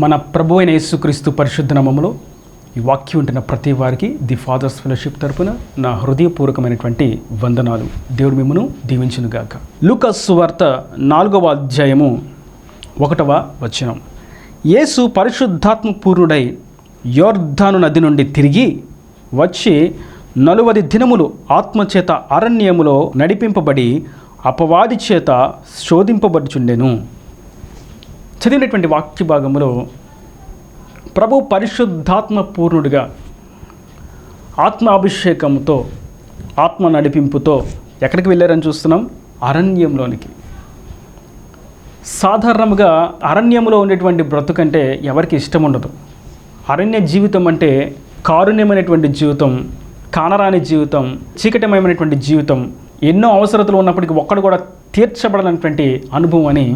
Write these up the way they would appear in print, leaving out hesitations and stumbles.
మన ప్రభు అయిన యేసుక్రీస్తు పరిశుద్ధ నామములో ఈ వాక్యం ఉంటున్న ప్రతి వారికి ది ఫాదర్స్ ఫెలోషిప్ తరపున నా హృదయపూర్వకమైనటువంటి వందనాలు. దేవుడు మిమ్మును దీవించునుగాక. లూకాసు సువార్త 4వ అధ్యాయము 1వ వచనం. యేసు పరిశుద్ధాత్మ పూర్ణుడై యోర్దాను నది నుండి తిరిగి వచ్చి 40 దినములు ఆత్మచేత అరణ్యములో నడిపింపబడి అపవాది చేత శోధింపబడుచుండెను. చదివినటువంటి వాక్య భాగంలో ప్రభు పరిశుద్ధాత్మ పూర్ణుడిగా ఆత్మాభిషేకంతో ఆత్మ నడిపింపుతో ఎక్కడికి వెళ్ళారని చూస్తున్నాం? అరణ్యంలోనికి. సాధారణంగా అరణ్యంలో ఉండేటువంటి బ్రతుకంటే ఎవరికి ఇష్టం ఉండదు. అరణ్య జీవితం అంటే కారుణ్యమైనటువంటి జీవితం, కానరాని జీవితం, చీకటమయమైనటువంటి జీవితం, ఎన్నో అవసరతలు ఉన్నప్పటికీ ఒక్కడు కూడా తీర్చబడనటువంటి అనుభవం అని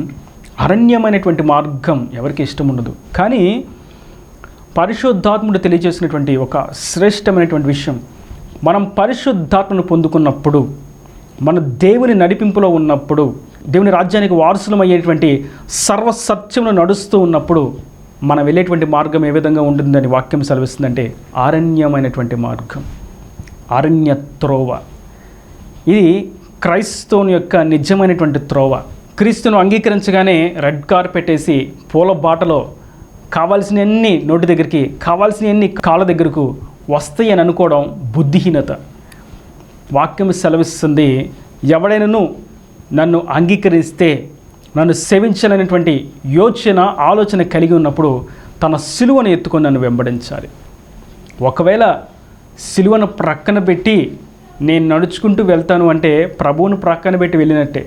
అరణ్యమైనటువంటి మార్గం ఎవరికి ఇష్టం ఉండదు. కానీ పరిశుద్ధాత్ముడు తెలియజేసినటువంటి ఒక శ్రేష్టమైనటువంటి విషయం, మనం పరిశుద్ధాత్మను పొందుకున్నప్పుడు, మన దేవుని నడిపింపులో ఉన్నప్పుడు, దేవుని రాజ్యానికి వారసులం అయ్యేటువంటి సర్వసత్యమును నడుస్తూ ఉన్నప్పుడు మనం వెళ్ళేటువంటి మార్గం ఏ విధంగా ఉంటుందని వాక్యం సెలవిస్తుందంటే అరణ్యమైనటువంటి మార్గం, అరణ్య త్రోవ. ఇది క్రైస్తవుని యొక్క నిజమైనటువంటి త్రోవ. క్రీస్తును అంగీకరించగానే రెడ్ కార్పెట్ వేసి పూల బాటలో కావాల్సినవన్నీ నోటి దగ్గరికి, కావాల్సినవన్నీ కాళ్ళ దగ్గరకు వస్తాయి అని అనుకోవడం బుద్ధిహీనత. వాక్యం సెలవిస్తుంది, ఎవడైనాను నన్ను అంగీకరిస్తే, నన్ను సేవించాలనేటువంటి ఆలోచన కలిగి ఉన్నప్పుడు తన సిలువను ఎత్తుకొని నన్ను వెంబడించాలి. ఒకవేళ సిలువను ప్రక్కన పెట్టి నేను నడుచుకుంటూ వెళ్తాను అంటే ప్రభువును ప్రక్కన పెట్టి వెళ్ళినట్టే.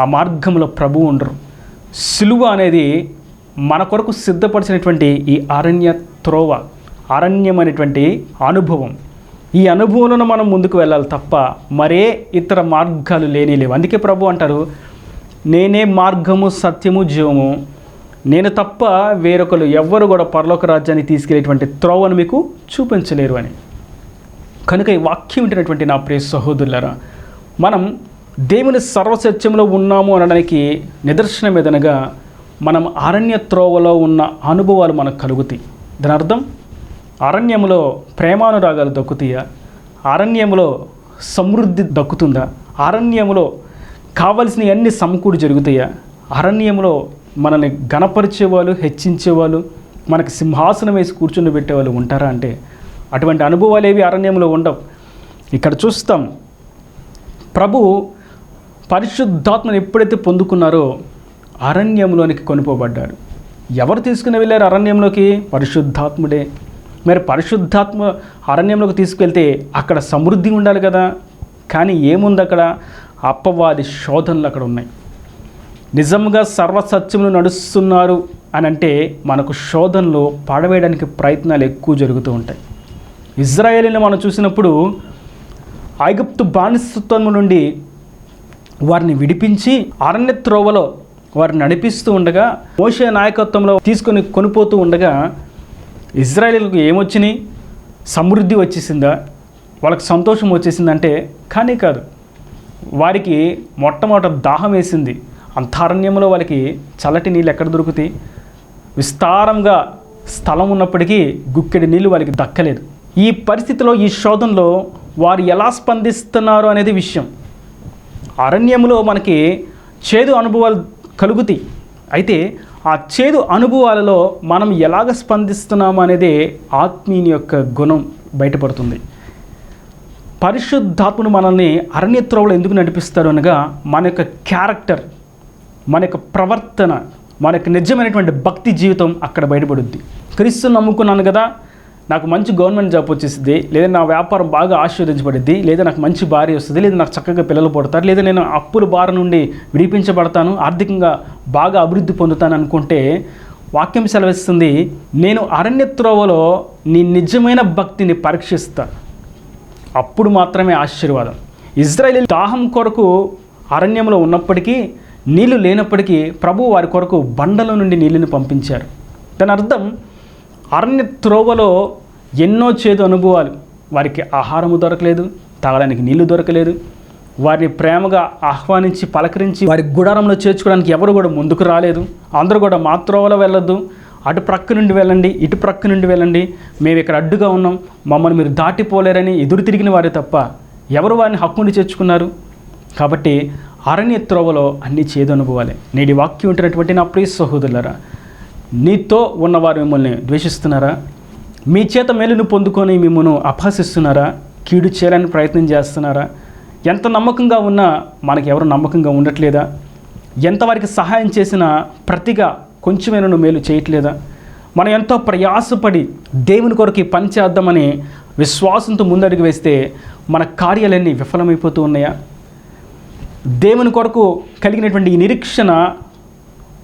ఆ మార్గంలో ప్రభువు ఉండరు. సిలువ అనేది మన కొరకు సిద్ధపరిచినటువంటి ఈ అరణ్య త్రోవ, అరణ్యమైనటువంటి అనుభవం. ఈ అనుభవంలో మనం ముందుకు వెళ్ళాలి తప్ప మరే ఇతర మార్గాలు లేవు. అందుకే ప్రభు అంటారు, నేనే మార్గము సత్యము జీవము, నేను తప్ప వేరొకరు ఎవ్వరు కూడా పరలోక రాజ్యాన్ని తీసుకెళ్ళేటువంటి త్రోవను మీకు చూపించలేరు అని. కనుక ఈ వాక్యం వింటున్నటువంటి నా ప్రియ సహోదరులారా, మనం దేవుని సర్వసత్యంలో ఉన్నాము అనడానికి నిదర్శనం ఏదనగా మనం అరణ్య త్రోవలో ఉన్న అనుభవాలు మనకు కలుగుతాయి. దాని అర్థం, అరణ్యంలో ప్రేమానురాగాలు దక్కుతాయా? అరణ్యంలో సమృద్ధి దక్కుతుందా? అరణ్యంలో కావలసిన అన్ని సమకూడి జరుగుతాయా? అరణ్యంలో మనల్ని గణపరిచేవాళ్ళు, హెచ్చించేవాళ్ళు, మనకు సింహాసనం వేసి కూర్చుని పెట్టేవాళ్ళు ఉంటారా అంటే అటువంటి అనుభవాలు ఏవి అరణ్యంలో ఉండవు. ఇక్కడ చూస్తాం, ప్రభు పరిశుద్ధాత్మను ఎప్పుడైతే పొందుకున్నారో అరణ్యంలోనికి కొనుపోబడ్డాడు. ఎవరు తీసుకుని వెళ్ళారు అరణ్యంలోకి? పరిశుద్ధాత్ముడే. మరి పరిశుద్ధాత్మ అరణ్యంలోకి తీసుకెళ్తే అక్కడ సమృద్ధి ఉండాలి కదా. కానీ ఏముంది అక్కడ? అపవాది శోధనలు అక్కడ ఉన్నాయి. నిజంగా సర్వసత్యములు నడుస్తున్నారు అని అంటే మనకు శోధనలు పడవేయడానికి ప్రయత్నాలు ఎక్కువ జరుగుతూ ఉంటాయి. ఇజ్రాయేలీని మనం చూసినప్పుడు ఐగుప్తు బానిసత్వం నుండి వారిని విడిపించి అరణ్య త్రోవలో వారిని నడిపిస్తూ ఉండగా, మోషే నాయకత్వంలో తీసుకొని కొనిపోతూ ఉండగా ఇజ్రాయేలీలకు ఏమొచ్చినాయి? సమృద్ధి వచ్చేసిందా? వాళ్ళకి సంతోషం వచ్చేసిందంటే కానీ కాదు. వారికి మొట్టమొదట దాహం వేసింది. అంత అరణ్యంలో వాళ్ళకి చల్లటి నీళ్ళు ఎక్కడ దొరుకుతాయి? విస్తారంగా స్థలం ఉన్నప్పటికీ గుక్కెడి నీళ్ళు వాళ్ళకి దక్కలేదు. ఈ పరిస్థితిలో, ఈ శోధనలో వారు ఎలా స్పందిస్తున్నారు అనేది విషయం. అరణ్యంలో మనకి చేదు అనుభవాలు కలుగుతాయి. అయితే ఆ చేదు అనుభవాలలో మనం ఎలాగ స్పందిస్తున్నాము అనేది ఆత్మీయుని యొక్క గుణం బయటపడుతుంది. పరిశుద్ధాత్మను మనల్ని అరణ్య త్రోవలో ఎందుకు నడిపిస్తారు అనగా మన యొక్క క్యారెక్టర్, మన యొక్క ప్రవర్తన, మన యొక్క నిజమైనటువంటి భక్తి జీవితం అక్కడ బయటపడుద్ది. క్రీస్తుని నమ్ముకున్నాను కదా, నాకు మంచి గవర్నమెంట్ జాబ్ వచ్చేసింది, లేదా నా వ్యాపారం బాగా ఆశీర్వదించబడింది, లేదా నాకు మంచి భార్య వస్తుంది, లేదా నాకు చక్కగా పిల్లలు పుడతారు, లేదా నేను అప్పుల భారం నుండి విడిపించబడతాను, ఆర్థికంగా బాగా అభివృద్ధి పొందుతాను అనుకుంటే వాక్యం సెలవిస్తుంది, నేను అరణ్య త్రోవలో నీ నిజమైన భక్తిని పరీక్షిస్తా. అప్పుడు మాత్రమే ఆశీర్వాదం. ఇజ్రాయేలు దాహం కొరకు అరణ్యంలో ఉన్నప్పటికీ, నీళ్లు లేనప్పటికీ ప్రభు వారి కొరకు బండల నుండి నీళ్ళని పంపించారు. దాని అర్థం, అరణ్య త్రోవలో ఎన్నో చేదు అనుభవాలు. వారికి ఆహారము దొరకలేదు, తాగడానికి నీళ్లు దొరకలేదు. వారిని ప్రేమగా ఆహ్వానించి పలకరించి వారి గుడారంలో చేర్చుకోవడానికి ఎవరు కూడా ముందుకు రాలేదు. అందరూ కూడా మా త్రోవలో వెళ్ళొద్దు, అటు ప్రక్క నుండి వెళ్ళండి, ఇటు ప్రక్క నుండి వెళ్ళండి, మేము ఇక్కడ అడ్డుగా ఉన్నాం, మమ్మల్ని మీరు దాటిపోలేరని ఎదురు తిరిగిన వారే తప్ప ఎవరు వారిని హక్కుని చేర్చుకున్నారు? కాబట్టి అరణ్య త్రోవలో అన్ని చేదు అనుభవాలే. నేటి వాక్యం ఉంటున్నటువంటి నా ప్రియ సహోదరులారా, నీతో ఉన్నవారు మిమ్మల్ని ద్వేషిస్తున్నారా? మీ చేత మేలును పొందుకొని మిమ్మల్ని అపహసిస్తున్నారా? కీడు చేయాలని ప్రయత్నం చేస్తున్నారా? ఎంత నమ్మకంగా ఉన్నా మనకి ఎవరు నమ్మకంగా ఉండట్లేదా? ఎంతవారికి సహాయం చేసినా ప్రతిగా కొంచెమైనా మేలు చేయట్లేదా? మనం ఎంతో ప్రయాసపడి దేవుని కొరకు ఈ పని చేద్దామని విశ్వాసంతో ముందడుగు వేస్తే మన కార్యాలన్నీ విఫలమైపోతూ ఉన్నాయా? దేవుని కొరకు కలిగినటువంటి ఈ నిరీక్షణ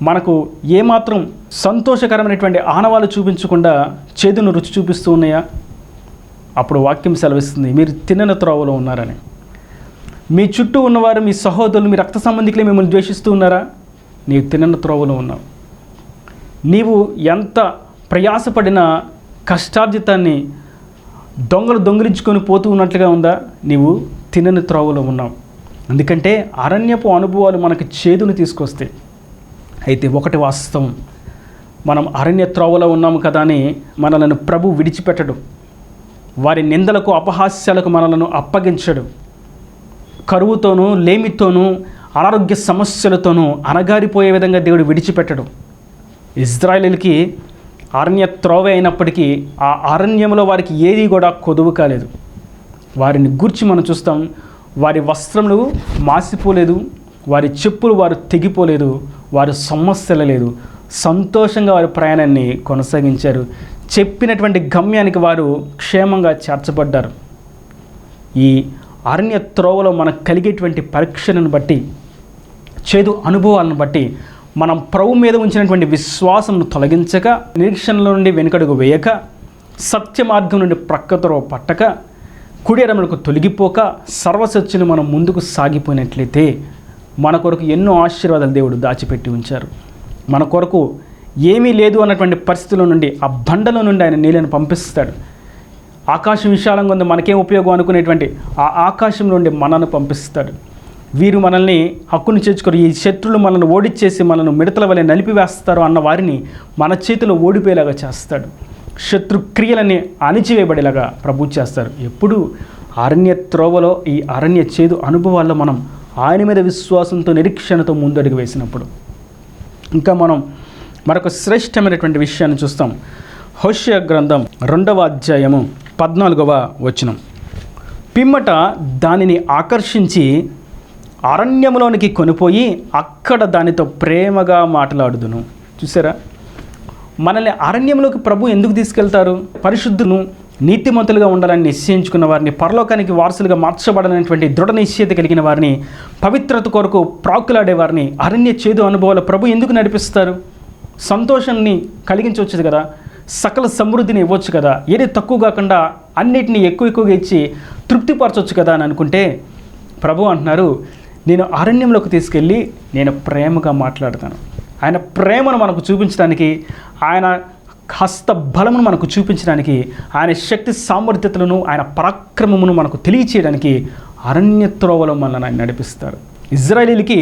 మనకు ఏమాత్రం సంతోషకరమైనటువంటి ఆనవాళ్ళు చూపించకుండా చేదును రుచి చూపిస్తూ ఉన్నాయా? అప్పుడు వాక్యం సెలవిస్తుంది, మీరు తిన్నని త్రోవలో ఉన్నారని. మీ చుట్టూ ఉన్నవారు, మీ సహోదరులు, మీ రక్త సంబంధికులే మిమ్మల్ని ద్వేషిస్తూ ఉన్నారా? నీవు తిన్నని త్రోవలో ఉన్నావు. నీవు ఎంత ప్రయాసపడినా కష్టార్జితాన్ని దొంగలు దొంగిలించుకొని పోతూ ఉన్నట్లుగా ఉందా? నీవు తినని త్రోవలో ఉన్నావు. ఎందుకంటే అరణ్యపు అనుభవాలు మనకు చేదును తీసుకొస్తాయి. అయితే ఒకటి వాస్తవం, మనం అరణ్య త్రోవలో ఉన్నాము కదా అని మనలను ప్రభు విడిచిపెట్టడు. వారి నిందలకు అపహాస్యాలకు మనలను అప్పగించడు. కరువుతోనూ లేమితోనూ అనారోగ్య సమస్యలతోనూ అనగారిపోయే విధంగా దేవుడు విడిచిపెట్టడు. ఇజ్రాయేలీలకి అరణ్య త్రోవ అయినప్పటికీ ఆ అరణ్యంలో వారికి ఏది కూడా కొదువు కాలేదు. వారిని గూర్చి మనం చూస్తాం, వారి వస్త్రములు మాసిపోలేదు, వారి చెప్పులు వారు తెగిపోలేదు, వారు సమస్యలలేదు, సంతోషంగా వారి ప్రయాణాన్ని కొనసాగించారు. చెప్పినటువంటి గమ్యానికి వారు క్షేమంగా చేర్చబడ్డారు. ఈ అరణ్య త్రోవలో మనకు కలిగేటువంటి పరీక్షలను బట్టి, చేదు అనుభవాలను బట్టి మనం ప్రభు మీద ఉంచినటువంటి విశ్వాసంను తొలగించక, నిరీక్షణలో నుండి వెనుకడుగు వేయక, సత్య మార్గం నుండి ప్రక్కతరో పట్టక, కుడి ఎడమలకు తొలగిపోక సర్వసత్యులు మనం ముందుకు సాగిపోయినట్లయితే మన కొరకు ఎన్నో ఆశీర్వాదాలు దేవుడు దాచిపెట్టి ఉంచారు. మన కొరకు ఏమీ లేదు అన్నటువంటి పరిస్థితుల నుండి, ఆ బండలో నుండి ఆయన నీళ్ళను పంపిస్తాడు. ఆకాశం విశాలంగా ఉంది, మనకేం ఉపయోగం అనుకునేటువంటి ఆ ఆకాశం నుండి మనను పంపిస్తాడు. వీరు మనల్ని హక్కును చేర్చుకోరు, ఈ శత్రులు మనల్ని ఓడిచ్చేసి మనల్ని మిడతల వలె నలిపివేస్తారు అన్న వారిని మన చేతిలో ఓడిపోయేలాగా చేస్తాడు. శత్రు క్రియలని అణిచివేయబడేలాగా ప్రభు చేస్తారు. ఎప్పుడు అరణ్య త్రోవలో, ఈ అరణ్య చేదు అనుభవాల్లో మనం ఆయన మీద విశ్వాసంతో నిరీక్షణతో ముందడుగు వేసినప్పుడు. ఇంకా మనం మరొక శ్రేష్టమైనటువంటి విషయాన్ని చూస్తాం. హోషేయ గ్రంథం 2వ అధ్యాయము 14వ వచనం. పిమ్మట దానిని ఆకర్షించి అరణ్యంలోనికి కొనిపోయి అక్కడ దానితో ప్రేమగా మాట్లాడుదును. చూసారా, మనల్ని అరణ్యంలోకి ప్రభు ఎందుకు తీసుకెళ్తారు? పరిశుద్ధును, నీతిమంతులుగా ఉండాలని నిశ్చయించుకున్న వారిని, పరలోకానికి వారసులుగా మార్చబడాలనేటువంటి దృఢ నిశ్చయిత కలిగిన వారిని, పవిత్రత కొరకు ప్రాకులాడే వారిని అరణ్య చేదు అనుభవాలు ప్రభు ఎందుకు నడిపిస్తారు? సంతోషాన్ని కలిగించవచ్చు కదా, సకల సమృద్ధిని ఇవ్వచ్చు కదా, ఏది తక్కువ కాకుండా అన్నిటినీ ఎక్కువగా ఇచ్చి తృప్తిపరచవచ్చు కదా అని అనుకుంటే, ప్రభు అంటున్నారు, నేను అరణ్యంలోకి తీసుకెళ్ళి నేను ప్రేమగా మాట్లాడతాను. ఆయన ప్రేమను మనకు చూపించడానికి, ఆయన హస్త బలమును మనకు చూపించడానికి, ఆయన శక్తి సామర్థ్యతలను, ఆయన పరాక్రమమును మనకు తెలియచేయడానికి అరణ్య త్రోవలో మనల్ని ఆయన నడిపిస్తారు. ఇజ్రాయేలీలకి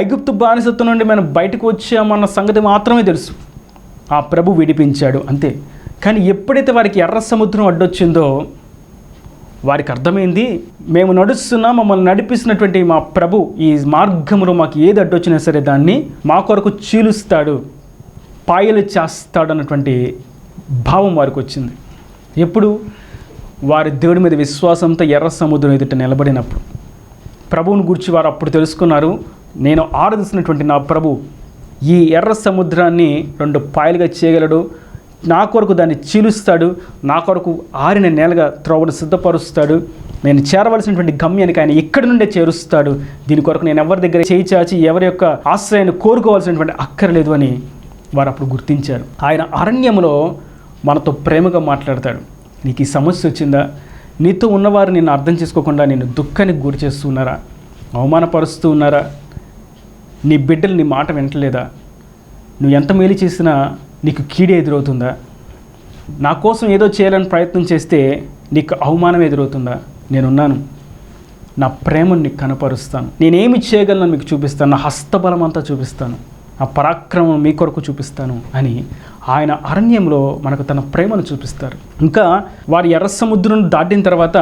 ఐగుప్తు బానిసత్వం నుండి మనం బయటకు వచ్చామన్న సంగతి మాత్రమే తెలుసు. ఆ ప్రభు విడిపించాడు అంతే. కానీ ఎప్పుడైతే వారికి ఎర్ర సముద్రం అడ్డొచ్చిందో వారికి అర్థమైంది, మేము నడుస్తున్నా, మమ్మల్ని నడిపిస్తున్నటువంటి మా ప్రభు ఈ మార్గంలో మాకు ఏది అడ్డొచ్చినా సరే దాన్ని మా కొరకు చీలుస్తాడు, పాయలు చేస్తాడు అన్నటువంటి భావం వారికి వచ్చింది. ఎప్పుడు? వారి దేవుడి మీద విశ్వాసంతో ఎర్ర సముద్రం ఎదుట నిలబడినప్పుడు. ప్రభువుని గురించి వారు అప్పుడు తెలుసుకున్నారు, నేను ఆరాధిస్తున్నటువంటి నా ప్రభు ఈ ఎర్ర సముద్రాన్ని 2 పాయలుగా చేయగలడు, నా కొరకు దాన్ని చీలుస్తాడు, నా కొరకు ఆరిన నేలగా త్రోవను సిద్ధపరుస్తాడు, నేను చేరవలసినటువంటి గమ్యానికి ఆయన ఇక్కడి నుండే చేరుస్తాడు, దీని కొరకు నేను ఎవరి దగ్గర చేయి చాచి ఎవరి యొక్క ఆశ్రయాన్ని కోరుకోవాల్సినటువంటి అక్కర్లేదు అని వారు అప్పుడు గుర్తించారు. ఆయన అరణ్యంలో మనతో ప్రేమగా మాట్లాడతాడు. నీకు ఈ సమస్య వచ్చిందా? నీతో ఉన్నవారు నిన్ను అర్థం చేసుకోకుండా నేను దుఃఖానికి గురి చేస్తూ ఉన్నారా? అవమానపరుస్తూ ఉన్నారా? నీ బిడ్డలు నీ మాట వినట్లేదా? నువ్వు ఎంత మేలు చేసినా నీకు కీడే ఎదురవుతుందా? నా కోసం ఏదో చేయాలని ప్రయత్నం చేస్తే నీకు అవమానం ఎదురవుతుందా? నేనున్నాను, నా ప్రేమను నీకు కనపరుస్తాను, నేనేమి చేయగలను మీకు చూపిస్తాను, నా హస్తబలం అంతా చూపిస్తాను ఆ పరాక్రమం మీ కొరకు చూపిస్తాను అని ఆయన అరణ్యంలో మనకు తన ప్రేమను చూపిస్తారు. ఇంకా వారి ఎర్ర సముద్రం దాటిన తర్వాత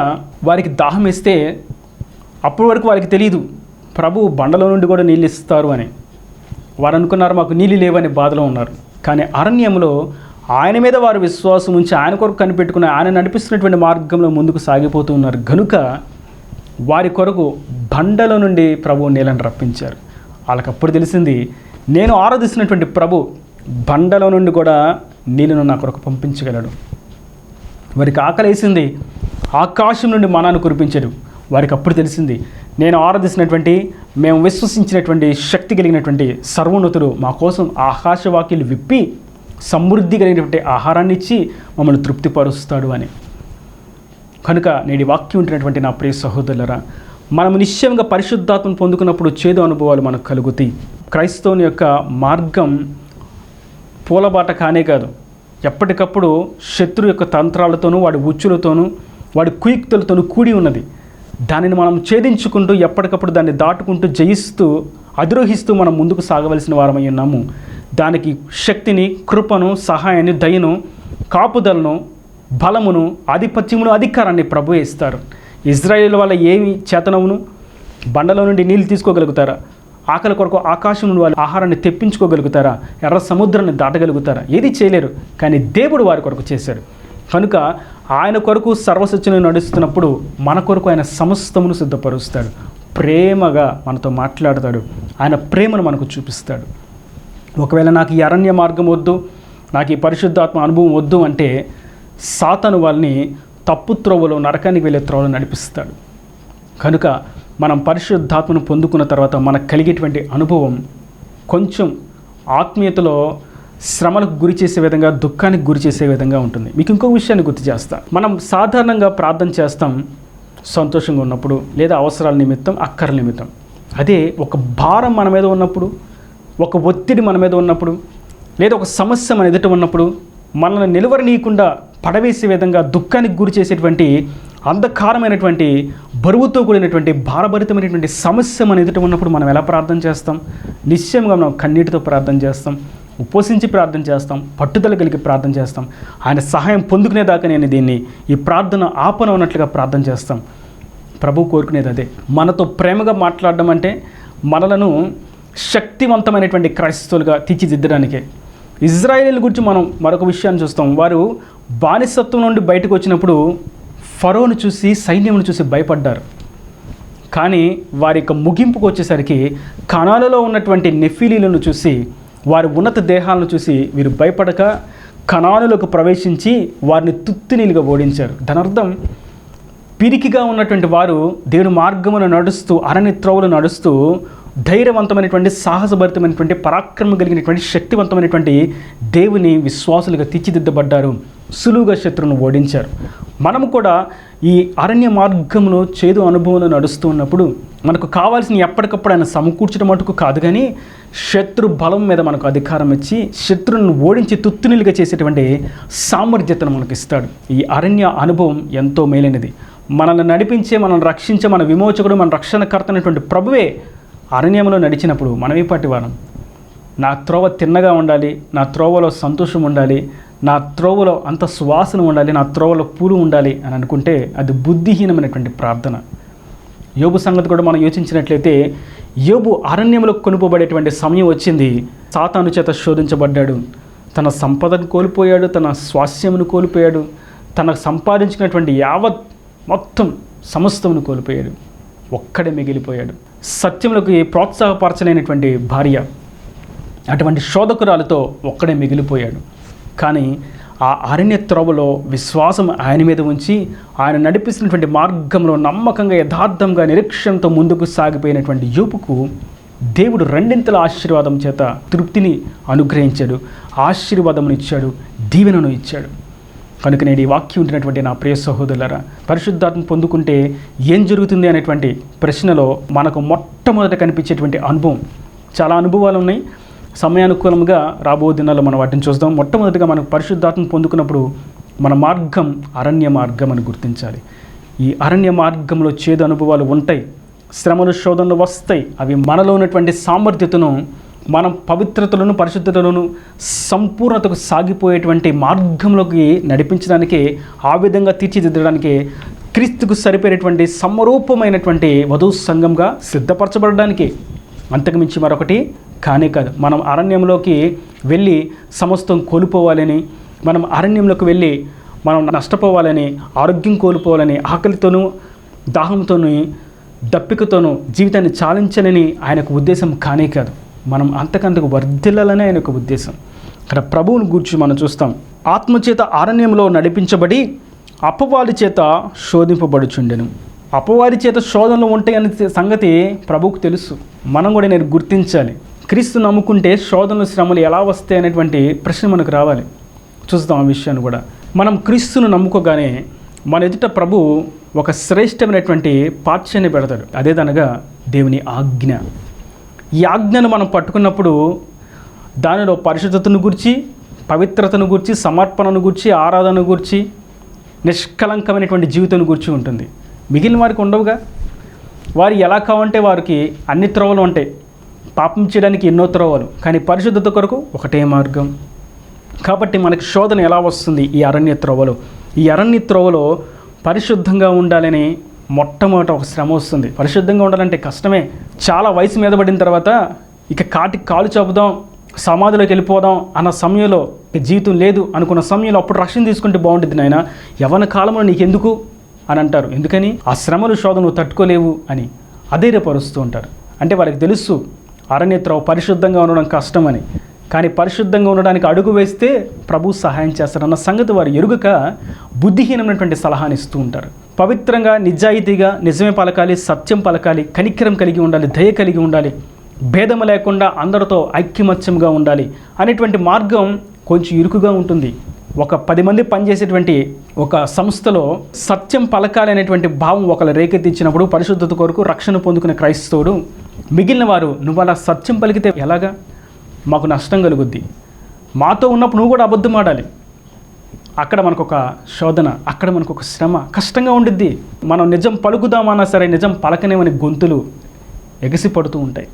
వారికి దాహం వేస్తే అప్పటి వరకు వారికి తెలియదు ప్రభు బండలో నుండి కూడా నీళ్ళు ఇస్తారు అని. వారు అనుకున్నారు మాకు నీళ్ళు లేవని బాధలో ఉన్నారు. కానీ అరణ్యంలో ఆయన మీద వారు విశ్వాసం ఉంచి ఆయన కొరకు కనిపెట్టుకుని ఆయన నడిపిస్తున్నటువంటి మార్గంలో ముందుకు సాగిపోతూ ఉన్నారు కనుక వారి కొరకు బండల నుండి ప్రభు నీళ్ళని రప్పించారు. వాళ్ళకప్పుడు తెలిసింది నేను ఆరాధిస్తున్నటువంటి ప్రభు బండల నుండి కూడా నీళ్ళను నా కొరకు పంపించగలడు. వారికి ఆకలేసింది, ఆకాశం నుండి మనాను కురిపించాడు. వారికి అప్పుడు తెలిసింది నేను ఆరాధిస్తున్నటువంటి మేము విశ్వసించినటువంటి శక్తి కలిగినటువంటి సర్వోన్నతుడు మా కోసం ఆకాశవాక్యాలు విప్పి సమృద్ధి కలిగినటువంటి ఆహారాన్ని ఇచ్చి మమ్మల్ని తృప్తిపరుస్తాడు అని. కనుక నేటి వాక్యం ఉంటున్నటువంటి నా ప్రియ సహోదరులరా, మనం నిశ్చయంగా పరిశుద్ధాత్మను పొందుకున్నప్పుడు చేదు అనుభవాలు మనకు కలుగుతాయి. క్రైస్తవుని యొక్క మార్గం పూలబాట కానే కాదు. ఎప్పటికప్పుడు శత్రు యొక్క తంత్రాలతోనూ వాడి ఉచ్చులతోనూ వాడి కుయుక్తులతోనూ కూడి ఉన్నది. దానిని మనం ఛేదించుకుంటూ ఎప్పటికప్పుడు దాన్ని దాటుకుంటూ జయిస్తూ అధిరోహిస్తూ మనం ముందుకు సాగవలసిన వారమై ఉన్నాము. దానికి శక్తిని, కృపను, సహాయాన్ని, దయను, కాపుదలను, బలమును, ఆధిపత్యమును, అధికారాన్ని ప్రభువే ఇస్తారు. ఇజ్రాయేల్ వల్ల ఏమి చేతనవును? బండలో నుండి నీళ్ళు తీసుకోగలుగుతారా? ఆకలి కొరకు ఆకాశం నుండి వాళ్ళు ఆహారాన్ని తెప్పించుకోగలుగుతారా? ఎర్ర సముద్రాన్ని దాటగలుగుతారా? ఏది చేయలేరు. కానీ దేవుడు వారి కొరకు చేశాడు. కనుక ఆయన కొరకు సర్వసత్యను నడుస్తున్నప్పుడు మన కొరకు ఆయన సమస్తమును సిద్ధపరుస్తాడు. ప్రేమగా మనతో మాట్లాడతాడు. ఆయన ప్రేమను మనకు చూపిస్తాడు. ఒకవేళ నాకు ఈ అరణ్య మార్గం వద్దు, నాకు ఈ పరిశుద్ధాత్మ అనుభవం వద్దు అంటే సాతాను వాళ్ళని తప్పు త్రోవలో, నరకానికి వెళ్ళే త్రోవలో నడిపిస్తాడు. కనుక మనం పరిశుద్ధాత్మను పొందుకున్న తర్వాత మనకు కలిగేటువంటి అనుభవం కొంచెం ఆత్మీయతలో శ్రమలకు గురి చేసే విధంగా, దుఃఖానికి గురి చేసే విధంగా ఉంటుంది. మీకు ఇంకో విషయాన్ని గుర్తు చేస్తా. మనం సాధారణంగా ప్రార్థన చేస్తాం సంతోషంగా ఉన్నప్పుడు, లేదా అవసరాల నిమిత్తం, అక్కర్ల నిమిత్తం. అదే ఒక భారం మన మీద ఉన్నప్పుడు, ఒక ఒత్తిడి మన మీద ఉన్నప్పుడు, లేదా ఒక సమస్య మన ఎదుట ఉన్నప్పుడు మనల్ని నిలువరనీయకుండా పడవేసే విధంగా దుఃఖానికి గురి చేసేటువంటి అంధకారమైనటువంటి, బరువుతో కూడినటువంటి, భారభరితమైనటువంటి సమస్య మన ఎదుట ఉన్నప్పుడు మనం ఎలా ప్రార్థన చేస్తాం? నిశ్చయంగా మనం కన్నీటితో ప్రార్థన చేస్తాం, ఉపవసించి ప్రార్థన చేస్తాం, పట్టుదల కలిగి ప్రార్థన చేస్తాం. ఆయన సహాయం పొందుకునేదాకా నేను ఈ ప్రార్థన ఆపన ఉన్నట్లుగా ప్రార్థన చేస్తాం. ప్రభు కోరుకునేది అదే. మనతో ప్రేమగా మాట్లాడడం అంటే మనలను శక్తివంతమైనటువంటి క్రైస్తవులుగా తీర్చిదిద్దడానికే. ఇజ్రాయేల్ గురించి మనం మరొక విషయాన్ని చూస్తాం. వారు బానిసత్వం నుండి బయటకు వచ్చినప్పుడు ఫరోను చూసి, సైన్యమును చూసి భయపడ్డారు. కానీ వారి యొక్క ముగింపుకు వచ్చేసరికి కనాలలో ఉన్నటువంటి నెఫీలీలను చూసి, వారి ఉన్నత దేహాలను చూసి వీరు భయపడక కనానులకు ప్రవేశించి వారిని తుత్తినీలుగా ఓడించారు. దాని అర్థం పిరికిగా ఉన్నటువంటి వారు దేవుని మార్గమును నడుస్తూ, అరణ్య త్రోవలు నడుస్తూ ధైర్యవంతమైనటువంటి, సాహసభరితమైనటువంటి, పరాక్రమం కలిగినటువంటి, శక్తివంతమైనటువంటి దేవుని విశ్వాసులుగా తీర్చిదిద్దబడ్డారు. సులువుగా శత్రువును ఓడించారు. మనము కూడా ఈ అరణ్య మార్గంలో చేదు అనుభవంలో నడుస్తూ ఉన్నప్పుడు మనకు కావాల్సిన ఎప్పటికప్పుడు ఆయన సమకూర్చడం మటుకు కాదు, కానీ శత్రు బలం మీద మనకు అధికారం ఇచ్చి శత్రువును ఓడించి తుత్తునిలుగా చేసేటువంటి సామర్థ్యతను మనకు ఇస్తాడు. ఈ అరణ్య అనుభవం ఎంతో మేలైనది. మనల్ని నడిపించే, మనల్ని రక్షించే మన విమోచకుడు, మన రక్షణకర్త అయినటువంటి ప్రభువే అరణ్యంలో నడిచినప్పుడు మనమే పట్టివారం. నా త్రోవ తిన్నగా ఉండాలి, నా త్రోవలో సంతోషం ఉండాలి, నా త్రోవలో అంత సువాసన ఉండాలి, నా త్రోవలో పూలు ఉండాలి అని అనుకుంటే అది బుద్ధిహీనమైనటువంటి ప్రార్థన. యోబు సంగతి కూడా మనం యోచించినట్లయితే యోబు అరణ్యంలో కొనుపోబడేటువంటి సమయం వచ్చింది. సాతాను చేత శోధించబడ్డాడు. తన సంపదను కోల్పోయాడు, తన స్వాస్థ్యమును కోల్పోయాడు, తనకు సంపాదించినటువంటి యావత్ మొత్తం సమస్తమును కోల్పోయాడు. ఒక్కడే మిగిలిపోయాడు. సత్యములకు ప్రోత్సాహపరచలేనటువంటి భార్య, అటువంటి శోధకురాలతో ఒక్కడే మిగిలిపోయాడు. కానీ ఆ అరణ్య త్రోవలో విశ్వాసం ఆయన మీద ఉంచి ఆయన నడిపిస్తున్నటువంటి మార్గంలో నమ్మకంగా, యథార్థంగా, నిరీక్షణతో ముందుకు సాగిపోయినటువంటి యోబుకు దేవుడు రెండింతల ఆశీర్వాదం చేత తృప్తిని అనుగ్రహించాడు, ఆశీర్వాదమును ఇచ్చాడు, దీవెనను ఇచ్చాడు. కనుక నేడు ఈ వాక్యం ఉంటున్నటువంటి నా ప్రియ సహోదరులారా, పరిశుద్ధాత్మ పొందుకుంటే ఏం జరుగుతుంది అనేటువంటి ప్రశ్నలో మనకు మొట్టమొదట కనిపించేటువంటి అనుభవం, చాలా అనుభవాలు ఉన్నాయి. సమయానుకూలంగా రాబో దినాల్లో మనం వాటిని చూద్దాం. మొట్టమొదటిగా మనకు పరిశుద్ధాత్మ పొందుకున్నప్పుడు మన మార్గం అరణ్య మార్గం అని గుర్తించాలి. ఈ అరణ్య మార్గంలో చేదు అనుభవాలు ఉంటాయి, శ్రమలు, శోధనలు వస్తాయి. అవి మనలో ఉన్నటువంటి సామర్థ్యతను మనం పవిత్రతలను, పరిశుద్ధతలను, సంపూర్ణతకు సాగిపోయేటువంటి మార్గంలోకి నడిపించడానికి, ఆ విధంగా తీర్చిదిద్దడానికి క్రీస్తుకు సరిపోయేటువంటి సమరూపమైనటువంటి వధువు సంఘంగా సిద్ధపరచబడడానికి, అంతకుమించి మరొకటి కానే కాదు. మనం అరణ్యంలోకి వెళ్ళి సమస్తం కోల్పోవాలని, మనం అరణ్యంలోకి వెళ్ళి మనం నష్టపోవాలని, ఆరోగ్యం కోల్పోవాలని, ఆకలితోనూ దాహంతోనూ దప్పికతోనూ జీవితాన్ని చాలించాలని ఆయనకు ఉద్దేశం కానే కాదు. మనం అంతకంతకు వర్ధిల్లాలనే ఆయన యొక్క ఉద్దేశం. ఇక్కడ ప్రభువుని గూర్చి మనం చూస్తాం. ఆత్మచేత అరణ్యంలో నడిపించబడి అపవాది చేత శోధింపబడుచుండెను. అపవాది చేత శోధనలు ఉంటాయనే సంగతి ప్రభువుకు తెలుసు. మనం కూడా నేను గుర్తించాలి. క్రీస్తు నమ్ముకుంటే శోధనలు, శ్రమలు ఎలా వస్తాయి అనేటువంటి ప్రశ్న మనకు రావాలి. చూస్తాం ఆ విషయాన్ని కూడా. మనం క్రీస్తును నమ్ముకోగానే మన ఎదుట ప్రభు ఒక శ్రేష్టమైనటువంటి పాఠ్యాన్ని పెడతాడు. అదేదనగా దేవుని ఆజ్ఞ. ఈ ఆజ్ఞను మనం పట్టుకున్నప్పుడు దానిలో పరిశుద్ధతను గురించి, పవిత్రతను గురించి, సమర్పణను గురించి, ఆరాధన గురించి, నిష్కలంకమైనటువంటి జీవితం గురించి ఉంటుంది. మిగిలిన వారికి ఉండవుగా. వారు ఎలా కావంటే వారికి అన్ని త్రోవలు ఉంటాయి. పాపం చేయడానికి ఎన్నో త్రోవలు, కానీ పరిశుద్ధత కొరకు ఒకటే మార్గం. కాబట్టి మనకి శోధన ఎలా వస్తుంది? ఈ అరణ్య త్రోవలో. ఈ అరణ్య త్రోవలో పరిశుద్ధంగా ఉండాలని మొట్టమొదట ఒక శ్రమ వస్తుంది. పరిశుద్ధంగా ఉండాలంటే కష్టమే. చాలా వయసు మీద పడిన తర్వాత ఇక కాటికి కాలు చాపుదాం, సమాధిలోకి వెళ్ళిపోదాం అన్న సమయంలో, జీవితం లేదు అనుకున్న సమయంలో అప్పుడు రక్షణ తీసుకుంటే బాగుంటుంది నాయన, యవ్వన కాలంలో నీకెందుకు అని అంటారు. ఎందుకని? ఆ శ్రమలు, శోధనలు తట్టుకోలేవు అని అధైర్యపరుస్తూ ఉంటారు. అంటే వారికి తెలుసు అరణ్య త్రోవ పరిశుద్ధంగా ఉండడం కష్టమని. కానీ పరిశుద్ధంగా ఉండడానికి అడుగు వేస్తే ప్రభు సహాయం చేస్తారన్న సంగతి వారు ఎరుగక బుద్ధిహీనమైనటువంటి సలహాని ఇస్తూ ఉంటారు. పవిత్రంగా, నిజాయితీగా, నిజమే పలకాలి, సత్యం పలకాలి, కనికరం కలిగి ఉండాలి, దయ కలిగి ఉండాలి, భేదము లేకుండా అందరితో ఐక్యమత్యంగా ఉండాలి అనేటువంటి మార్గం కొంచెం ఇరుకుగా ఉంటుంది. ఒక 10 మంది పనిచేసేటువంటి ఒక సంస్థలో సత్యం పలకాలి అనేటువంటి భావం ఒకరు రేకెత్తించినప్పుడు పరిశుద్ధత కొరకు రక్షణ పొందుకునే క్రైస్తవుడు, మిగిలిన వారు నువ్వు అలా సత్యం పలికితే ఎలాగా, మాకు నష్టం కలుగుద్ది, మాతో ఉన్నప్పుడు నువ్వు కూడా అబద్ధం ఆడాలి, అక్కడ మనకు ఒక శోధన, అక్కడ మనకు ఒక శ్రమ, కష్టంగా ఉండిద్ది. మనం నిజం పలుకుదామన్నా సరే నిజం పలకనేమని గొంతులు ఎగసి పడుతూ ఉంటాయి.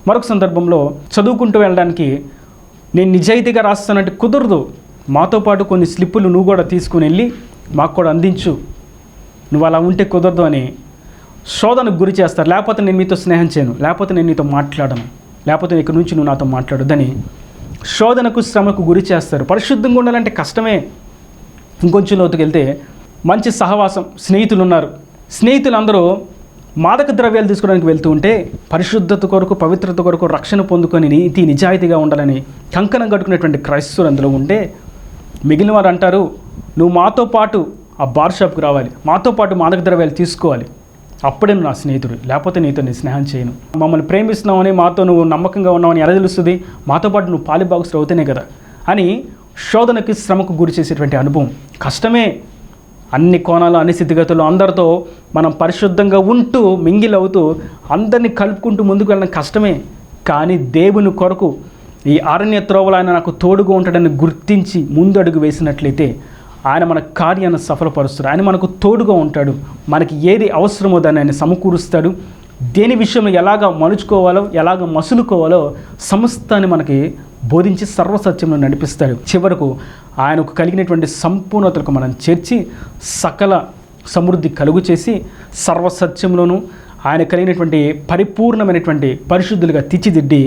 మరొక సందర్భంలో చదువుకుంటూ వెళ్ళడానికి నేను నిజాయితీగా రాస్తానంటే కుదరదు, మాతో పాటు కొన్ని స్లిప్పులు నువ్వు కూడా తీసుకుని వెళ్ళి మాకు కూడా అందించు, నువ్వు అలా ఉంటే కుదరదు అని శోధనకు గురి చేస్తారు. లేకపోతే నేను మీతో స్నేహం చేయను, లేకపోతే నేను నీతో మాట్లాడను, లేకపోతే ఇక్కడ నుంచి నువ్వు నాతో మాట్లాడొద్దని శోధనకు, శ్రమకు గురి చేస్తారు. పరిశుద్ధంగా ఉండాలంటే కష్టమే. ఇంకొంచెం లోతుకు వెళ్తే మంచి సహవాసం, స్నేహితులు ఉన్నారు. స్నేహితులందరూ మాదక ద్రవ్యాలు తీసుకోవడానికి వెళ్తూ ఉంటే పరిశుద్ధత కొరకు, పవిత్రత కొరకు రక్షణ పొందుకొని నీతి నిజాయితీగా ఉండాలని కంకణం కట్టుకునేటువంటి క్రైస్తవులు అందులో ఉంటే మిగిలిన వారు అంటారు, నువ్వు మాతో పాటు ఆ బార్ షాప్కి రావాలి, మాతో పాటు మాదక ద్రవ్యాలు తీసుకోవాలి, అప్పుడే నువ్వు నా స్నేహితుడు, లేకపోతే నీతో నేను స్నేహం చేయను. మమ్మల్ని ప్రేమిస్తున్నావని, మాతో నువ్వు నమ్మకంగా ఉన్నావని ఎలా తెలుస్తుంది? మాతో పాటు నువ్వు పాలిభాగస్తులు అవుతేనే కదా అని శోధనకి, శ్రమకు గురి చేసేటువంటి అనుభవం కష్టమే. అన్ని కోణాలు, అన్ని స్థితిగతులు అందరితో మనం పరిశుద్ధంగా ఉంటూ, మింగిల్ అవుతూ, అందరినీ కలుపుకుంటూ ముందుకు వెళ్ళడం కష్టమే. కానీ దేవుని కొరకు ఈ అరణ్య త్రోవలో ఆయన నాకు తోడుగా ఉంటాడని గుర్తించి ముందు అడుగు వేసినట్లయితే ఆయన మన కార్యాన్ని సఫలపరుస్తాడు. ఆయన మనకు తోడుగా ఉంటాడు. మనకి ఏది అవసరమో దాన్ని ఆయన సమకూరుస్తాడు. దేని విషయంలో ఎలాగ మలుచుకోవాలో, ఎలాగ మసులుకోవాలో సమస్తాన్ని మనకి బోధించి సర్వసత్యంలో నడిపిస్తాడు. చివరకు ఆయనకు కలిగినటువంటి సంపూర్ణతలకు మనం చేర్చి సకల సమృద్ధి కలుగు చేసి సర్వసత్యంలోనూ ఆయన కలిగినటువంటి పరిపూర్ణమైనటువంటి పరిశుద్ధులుగా తీర్చిదిద్ది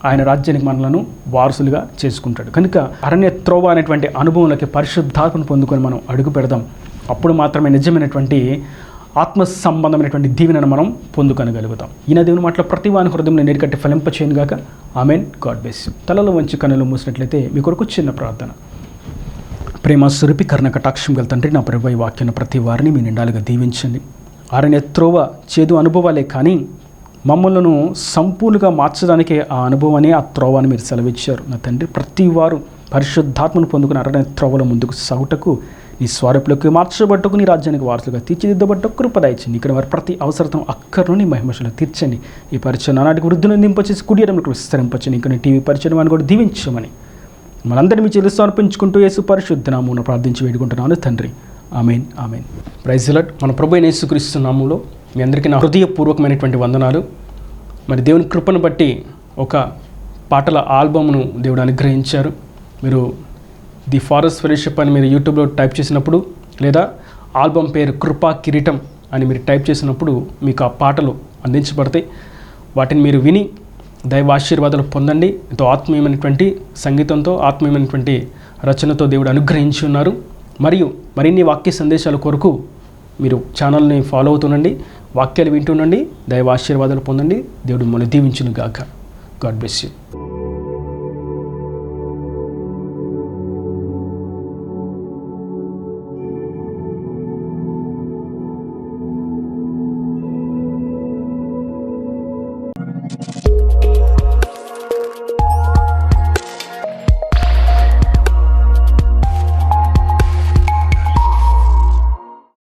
ఆయన రాజ్యానికి మనలను వారసులుగా చేసుకుంటాడు. కనుక అరణ్య త్రోవ అనేటువంటి అనుభవంలోకి పరిశుద్ధాత్మను పొందుకొని మనం అడుగు పెడదాం. అప్పుడు మాత్రమే నిజమైనటువంటి ఆత్మ సంబంధమైనటువంటి దీవెనను మనం పొందుకొనగలుగుతాం. ఈయన దేవుని మాటలో ప్రతి వాని హృదయంలో నేరుకట్టి ఫలింపచేయను గాక. ఆమెన్. God bless you. తలలో వంచి కన్నులు మూసినట్లయితే మీ కొరకు చిన్న ప్రార్థన. ప్రేమ స్వరూపి, కరుణ కటాక్షం గల తండ్రి, నా ప్రభువైన వాక్యాన్ని ప్రతి వారిని మీ నిండాలుగా దీవించండి. అరణ్య త్రోవ చేదు అనుభవాలే కానీ మమ్మల్ని సంపూర్ణంగా మార్చడానికే ఆ అనుభవాన్ని, ఆ త్రోవాన్ని మీరు సెలవిచ్చారు. నా తండ్రి, ప్రతి వారు పరిశుద్ధాత్మను పొందుకుని అరణ్య త్రోవలో ముందుకు సాగుటకు, నీ స్వరూపులోకి మార్చబట్టకు, నీ రాజ్యానికి వారసులుగా తీర్చిదిద్దబట్టకు కృప దయచండి. ఇక్కడ వారి ప్రతి అవసరతను అక్కర్ను నీ మహిమశలో తీర్చండి. ఈ పరిచయం నానాటికి వృద్ధులను దింపచేసి కుడియడంలో విస్తరింపచండి. ఇంకా టీవీ పరిచయం అని కూడా దీవించమని మనందరినీ మీ చెల్లి సమర్పించుకుంటూ యేసు పరిశుద్ధ నామమున ప్రార్థించి వేడుకుంటున్నాను తండ్రి. Amen. Amen. Praise the Lord. మన ప్రభు అయిన యేసుక్రీస్తు నామములో మీ అందరికీ నా హృదయపూర్వకమైనటువంటి వందనాలు. మరి దేవుని కృపను బట్టి ఒక పాటల ఆల్బమ్ను దేవుడు అనుగ్రహించారు. మీరు ది ఫారెస్ట్ ఫెలోషిప్ అని మీరు యూట్యూబ్లో టైప్ చేసినప్పుడు, లేదా ఆల్బమ్ పేరు కృపా కిరీటం అని మీరు టైప్ చేసినప్పుడు మీకు ఆ పాటలు అందించబడతాయి. వాటిని మీరు విని దైవ ఆశీర్వాదాలు పొందండి. ఎంతో ఆత్మీయమైనటువంటి సంగీతంతో, ఆత్మీయమైనటువంటి రచనతో దేవుడు అనుగ్రహించి ఉన్నారు. మరియు మరిన్ని వాక్య సందేశాల కొరకు మీరు ఛానల్ని ఫాలో అవుతుండండి, వాక్యాలు వింటుండండి, దైవ ఆశీర్వాదాలు పొందండి. దేవుడు మిమ్మల్ని దీవించును గాక. God bless you.